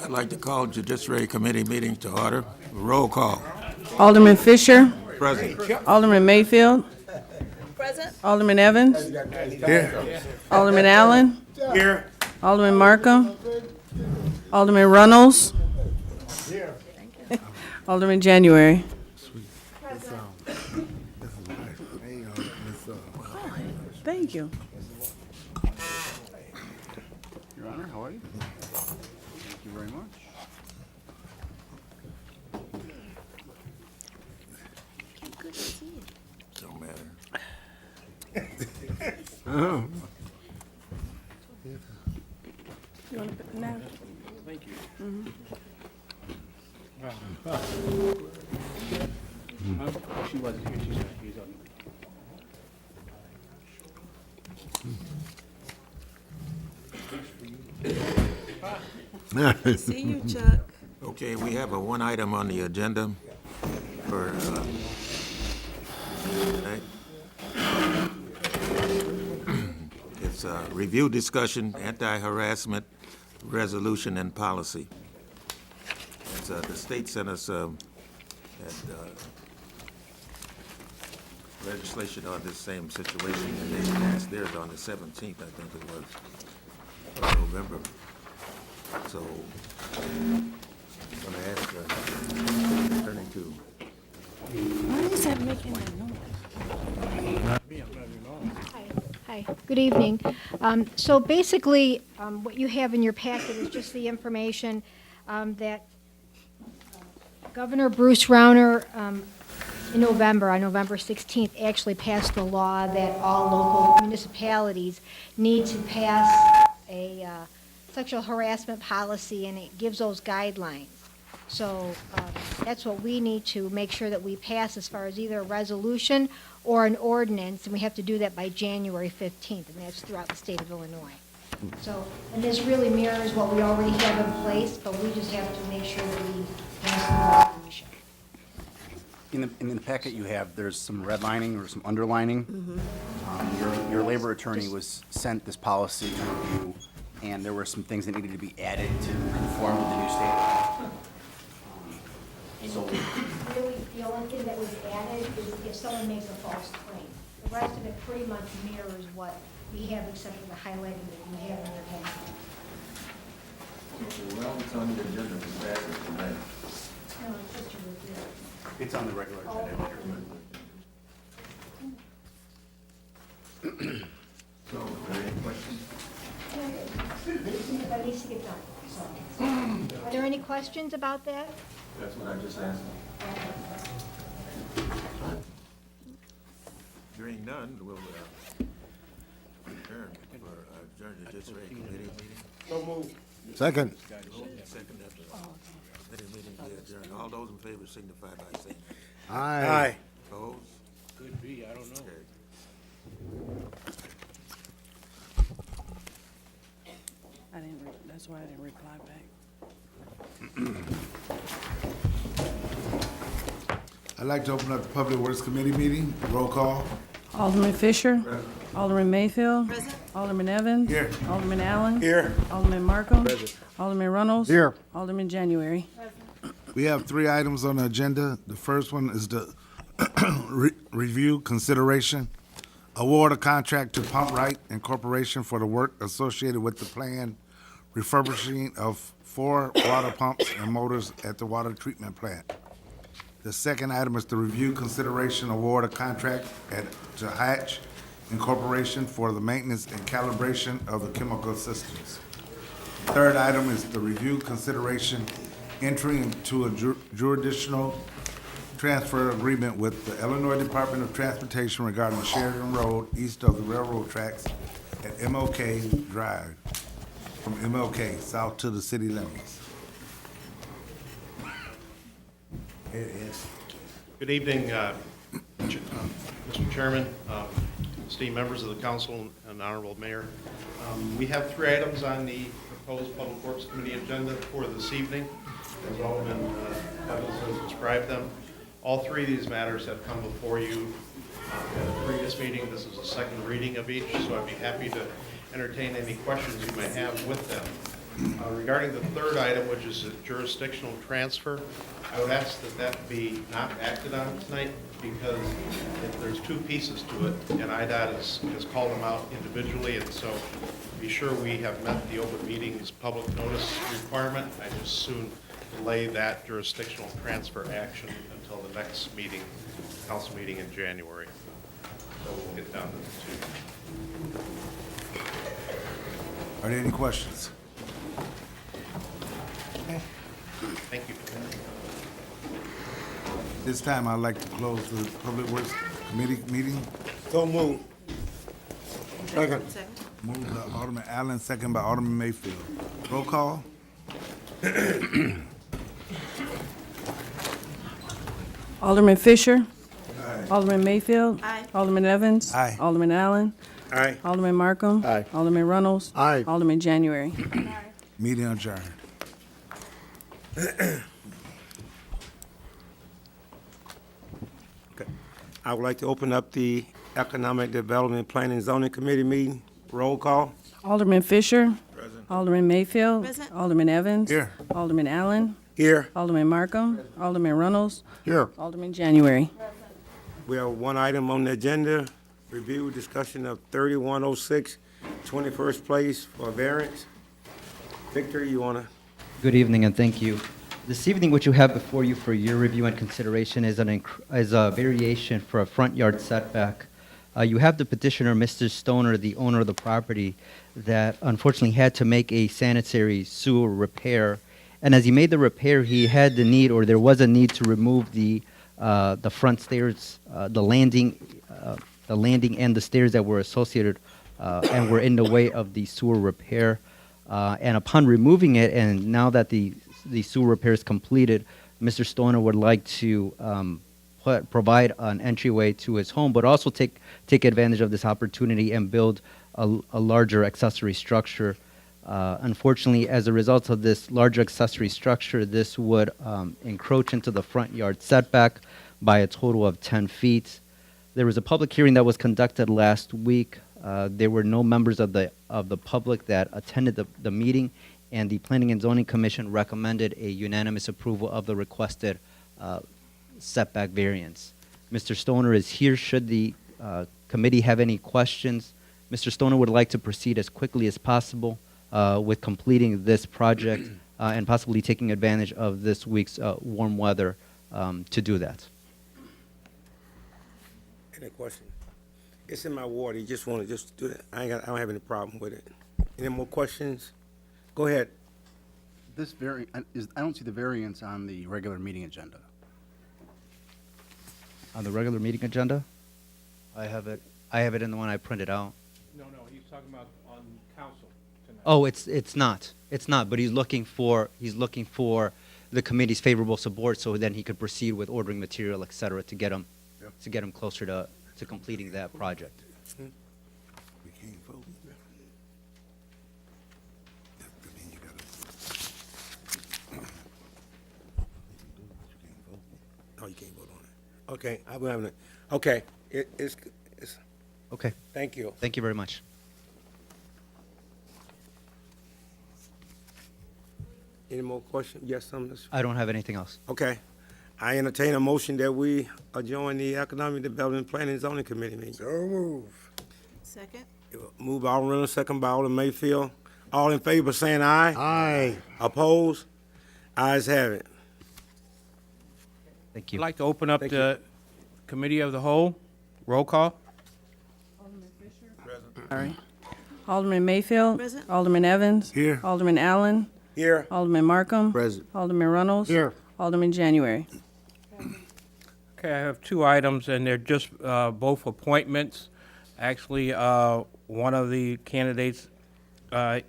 I'd like to call Judiciary Committee meeting to order. Roll call. Alderman Fisher. Present. Alderman Mayfield. Present. Alderman Evans. Here. Alderman Allen. Here. Alderman Markham. Alderman Runnels. Alderman January. Thank you. Your Honor, how are you? Thank you very much. Don't matter. You want to put now? Thank you. She wasn't here. She's on. See you, Chuck. Okay, we have a one item on the agenda for tonight. It's a review discussion, anti-harassment resolution and policy. It's, the state sent us legislation on this same situation, and they passed theirs on the 17th, I think it was, of November. So, I'm going to ask, turning to, Why is that making that noise? Hi, good evening. So basically, what you have in your packet is just the information that Governor Bruce Rauner in November, on November 16th, actually passed the law that all local municipalities need to pass a sexual harassment policy, and it gives those guidelines. So that's what we need to make sure that we pass as far as either a resolution or an ordinance, and we have to do that by January 15th, and that's throughout the state of Illinois. So, and this really mirrors what we already have in place, but we just have to make sure that we pass the resolution. In the packet you have, there's some redlining or some underlining. Your labor attorney was sent this policy to review, and there were some things that needed to be added to conform to the new state law. So, Really, the only thing that was added is if someone makes a false claim. The rest of it pretty much mirrors what we have, except for the highlighting that you have in your packet. well, it's on the agenda, we passed it tonight. No, it's just a review. it's on the regular agenda. So, are there any questions? That needs to get done, so. Are there any questions about that? That's what I just asked. Hearing none, we'll adjourn Judiciary Committee meeting. Second. Second that the committee meeting be adjourned. All those in favor signify by saying Aye. opposed. Could be, I don't know. Okay. That's why I didn't reply back. I'd like to open up the Public Works Committee meeting. Roll call. Alderman Fisher. Alderman Mayfield. Present. Alderman Evans. Here. Alderman Allen. Here. Alderman Markham. Alderman Runnels. Here. Alderman January. We have 3 items on the agenda. The first one is the review consideration, award a contract to Pump Right Incorporation for the work associated with the planned refurbishing of 4 water pumps and motors at the water treatment plant. The second item is the review consideration, award a contract to Hatch Incorporation for the maintenance and calibration of the chemical systems. Third item is the review consideration, entering into a jurisdictional transfer agreement with the Illinois Department of Transportation regarding Sheridan Road east of the railroad tracks at MLK Drive, from MLK south to the city limits. Here it is. Good evening, Mr. Chairman, esteemed members of the council, and honorable mayor. We have 3 items on the proposed Public Works Committee agenda for this evening, as Alderman Evans has described them. All 3 of these matters have come before you at a previous meeting. This is a second reading of each, so I'd be happy to entertain any questions you may have with them. Regarding the third item, which is a jurisdictional transfer, I would ask that that be not acted on tonight because there's two pieces to it, and IDOT has called them out individually, and so be sure we have met the open meetings public notice requirement. I just soon delay that jurisdictional transfer action until the next meeting, council meeting in January. So we'll get down to the two. Are there any questions? Thank you. This time, I'd like to close the Public Works Committee meeting. So move. Second. Moved by Alderman Allen, second by Alderman Mayfield. Roll call? Alderman Fisher. Alderman Mayfield. Aye. Alderman Evans. Aye. Alderman Allen. Aye. Alderman Markham. Aye. Alderman Runnels. Aye. Alderman January. Meeting adjourned. I would like to open up the Economic Development Planning and Zoning Committee meeting. Roll call. Alderman Fisher. Alderman Mayfield. Present. Alderman Evans. Here. Alderman Allen. Here. Alderman Markham. Alderman Runnels. Here. Alderman January. We have one item on the agenda, review discussion of 3106 21st place for variance. Victor, you want to? Good evening and thank you. This evening, what you have before you for your review and consideration is a variation for a front yard setback. You have the petitioner, Mr. Stoner, the owner of the property, that unfortunately had to make a sanitary sewer repair. And as he made the repair, he had the need, or there was a need, to remove the front stairs, the landing and the stairs that were associated and were in the way of the sewer repair. And upon removing it, and now that the sewer repair is completed, Mr. Stoner would like to provide an entryway to his home, but also take advantage of this opportunity and build a larger accessory structure. Unfortunately, as a result of this larger accessory structure, this would encroach into the front yard setback by a total of 10 feet. There was a public hearing that was conducted last week. There were no members of the public that attended the meeting, and the Planning and Zoning Commission recommended a unanimous approval of the requested setback variance. Mr. Stoner is here should the committee have any questions. Mr. Stoner would like to proceed as quickly as possible with completing this project and possibly taking advantage of this week's warm weather to do that. Any question? It's in my ward. You just want to just do that. I don't have any problem with it. Any more questions? Go ahead. This I don't see the variance on the regular meeting agenda. On the regular meeting agenda, I have it in the one I printed out. No, he's talking about on council tonight. Oh, it's not. But he's looking for the committee's favorable support, so then he could proceed with ordering material, et cetera, to get him closer to completing that project. We can't vote. That means you gotta- No, you can't vote on it. Okay, I'm having it. Okay, it's Okay. thank you. Thank you very much. Any more questions? Yes, something? I don't have anything else. Okay. I entertain a motion that we adjourn the Economic Development Planning and Zoning Committee meeting. So move. Second. Move by Alderman Reynolds, second by Alderman Mayfield. All in favor, saying aye. Aye. Opposed? Ayes have it. Thank I'd you. like to open up Thank the committee of the whole. Roll call. Sorry. Alderman Mayfield. Present. Alderman Evans. Here. Alderman Allen. Here. Alderman Markham. Present. Alderman Runnels. Here. Alderman January. Okay, I have two items, and they're just both appointments. Actually, one of the candidates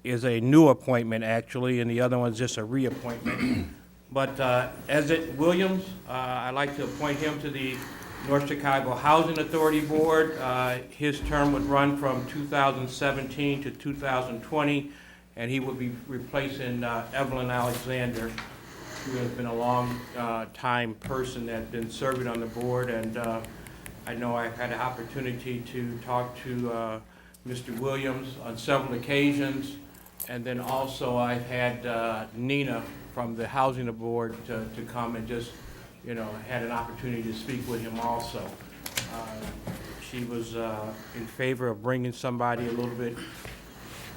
is a new appointment, actually, and the other one's just a reappointment. But Ezet Williams, I'd like to appoint him to the North Chicago Housing Authority Board. His term would run from 2017 to 2020, and he would be replacing Evelyn Alexander, who has been a long time person that's been serving on the board. And I know I've had an opportunity to talk to Mr. Williams on several occasions. And then also I've had Nina from the Housing Board to come and just, had an opportunity to speak with him also. She was in favor of bringing somebody a little bit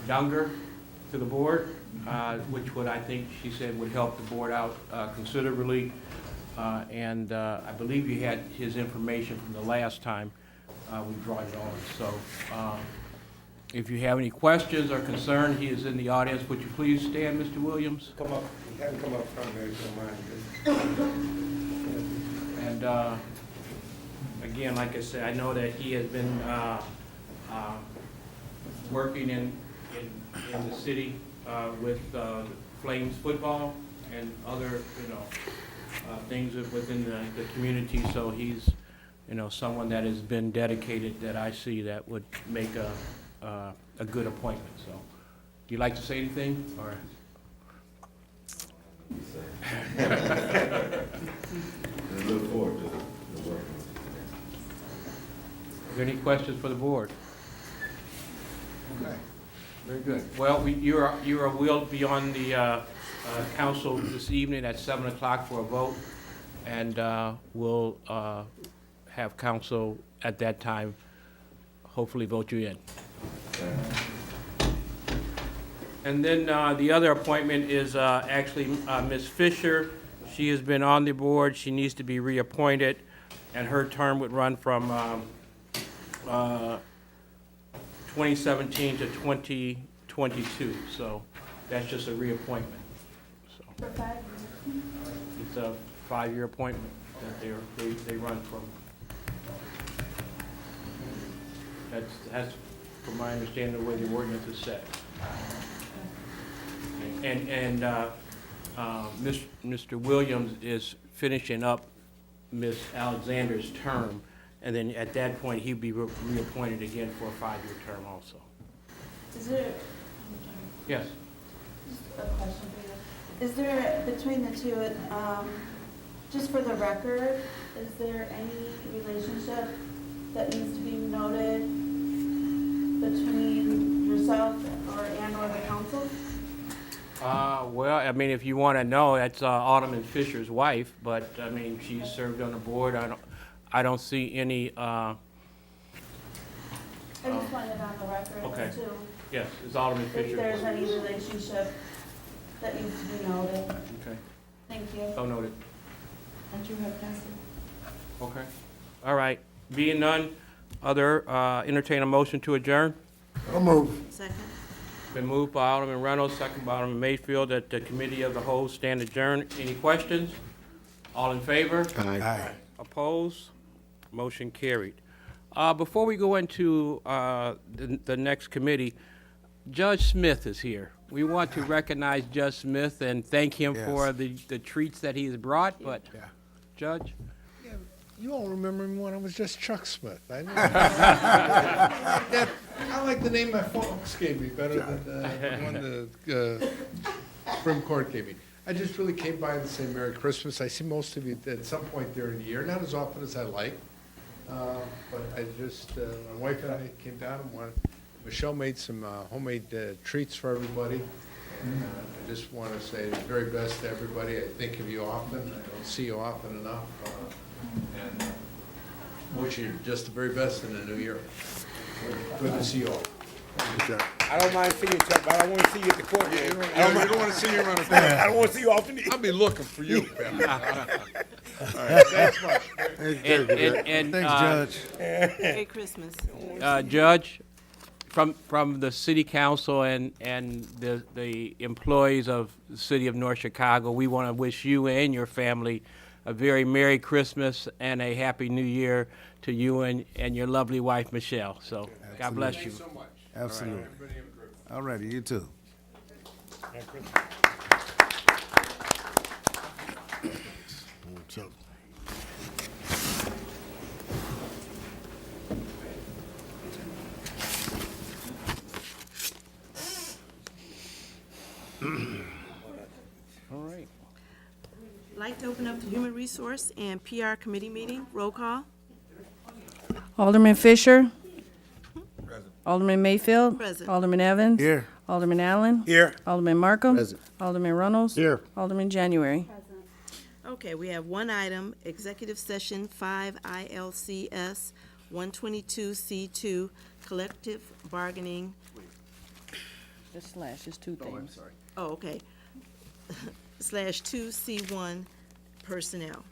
younger to the board, which would, I think, she said, would help the board out considerably. And I believe you had his information from the last time we brought it on. So if you have any questions or concerns, he is in the audience. Would you please stand, Mr. Williams? Come up, have him come up front there, if you don't mind. And again, like I said, I know that he has been working in the city with Flames football and other, things within the community. So he's, someone that has been dedicated that I see that would make a good appointment. So, do you like to say anything, or? I look forward to working with Are there any questions for the board? Okay. Very good. Well, you will be on the council this evening at 7 o'clock for a vote, and we'll have council at that time hopefully vote you in. And then the other appointment is actually Ms. Fisher. She has been on the board. She needs to be reappointed, and her term would run from 2017 to 2022. So that's just a reappointment. So it's a 5-year appointment that they run from. That's from my understanding the way the ordinance is set. And Mr. Williams is finishing up Ms. Alexander's term, and then at that point, he'd be reappointed again for a 5-year term also. Is there, Yes. just a question for you. Is there, between the two, just for the record, is there any relationship that needs to be noted between yourself or the council? Well, I mean, if you want to know, that's Alderman Fisher's wife, but, I mean, she's served on the board. I don't see any, I just wanted it on the record, Okay. too. yes, it's Alderman Fisher's If there's wife. any relationship that needs to be noted. Okay, Thank you. so noted. And you have passed. Okay, all right. Being none, entertain a motion to adjourn. Second. Been moved by Alderman Reynolds, second by Alderman Mayfield, that the committee of the whole stand adjourned. Any questions? All in favor? Aye. Opposed? Motion carried. Before we go into the next committee, Judge Smith is here. We want to recognize Judge Smith and thank him for the treats that he has brought, but, Judge? You all remember me when I was just Chuck Smith. I know. I like the name my folks gave me better than the one the Supreme Court gave me. I just really came by to say Merry Christmas. I see most of you at some point during the year, not as often as I like. But I just, my wife and I came down and Michelle made some homemade treats for everybody. I just want to say the very best to everybody. I think of you often. I don't see you often enough. And wish you just the very best in the new year. Good to see you all. I don't mind seeing you, Chuck, but I don't want to see you at the court. You don't want to see me around the corner. I don't want to see you often. I'll be looking for you. Thanks much. And, Thanks, Judge. Merry Christmas. Judge, from the city council and the employees of the city of North Chicago, we want to wish you and your family a very Merry Christmas and a Happy New Year to you and your lovely wife, Michelle. So, God bless you. Thanks so much. Absolutely. All righty, you too. All right. Like to open up the Human Resource and PR Committee meeting. Roll call. Alderman Fisher. Alderman Mayfield. Present. Alderman Evans. Here. Alderman Allen. Here. Alderman Markham. Present. Alderman Reynolds. Here. Alderman January. Okay, we have one item, executive session 5 ILCS 122C2, collective bargaining. The slash is two things. sorry. Oh, okay. /2C1 personnel.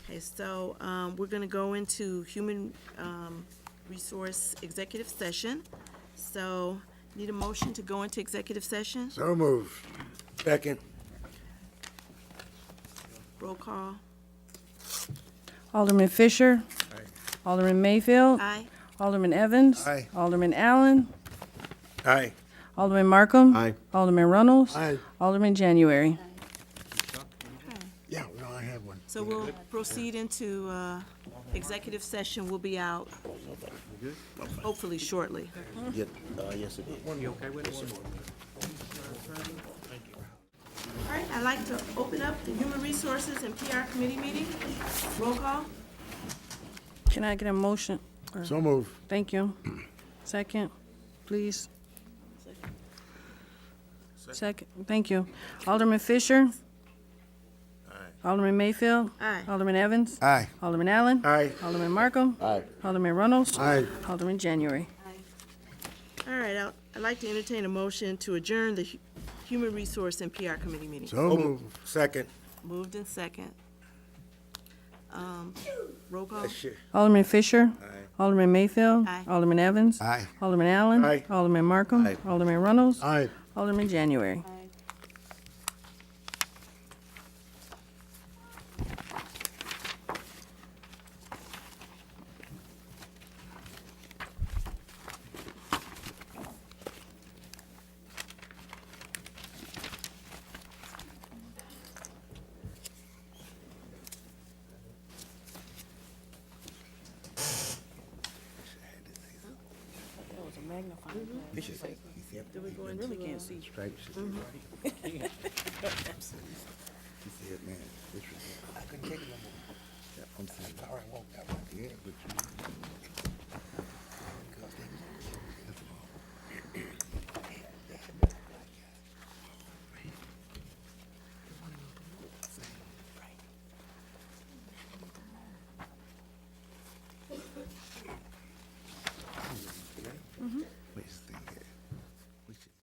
Okay, so we're going to go into human resource executive session. So need a motion to go into executive session? So moved. Second. Roll call. Alderman Fisher. Alderman Mayfield. Aye. Alderman Evans. Aye. Alderman Allen. Aye. Alderman Markham. Aye. Alderman Reynolds. Aye. Alderman January. Yeah, no, I have one. So we'll proceed into executive session. We'll be out hopefully shortly. Yes, yes, it is. All right, I'd like to open up the Human Resources and PR Committee meeting. Roll call. Can I get a motion? So moved. Thank you. Second, please. Second, thank you. Alderman Fisher. Alderman Mayfield. Aye. Alderman Evans. Aye. Alderman Allen. Aye. Alderman Markham. Aye. Alderman Reynolds. Aye. Alderman January. All right, I'd like to entertain a motion to adjourn the Human Resource and PR Committee meeting. So moved. Second. Moved in second. Roll call. Shit. Alderman Fisher. Alderman Mayfield. Aye. Alderman Evans. Aye. Alderman Allen. Aye. Alderman Markham. Aye. Alderman Reynolds. Aye. Alderman January. That was a magnifying glass. Did we go into, Really can't see. I couldn't take it no more. I'm sorry, I won't. Yeah, but you.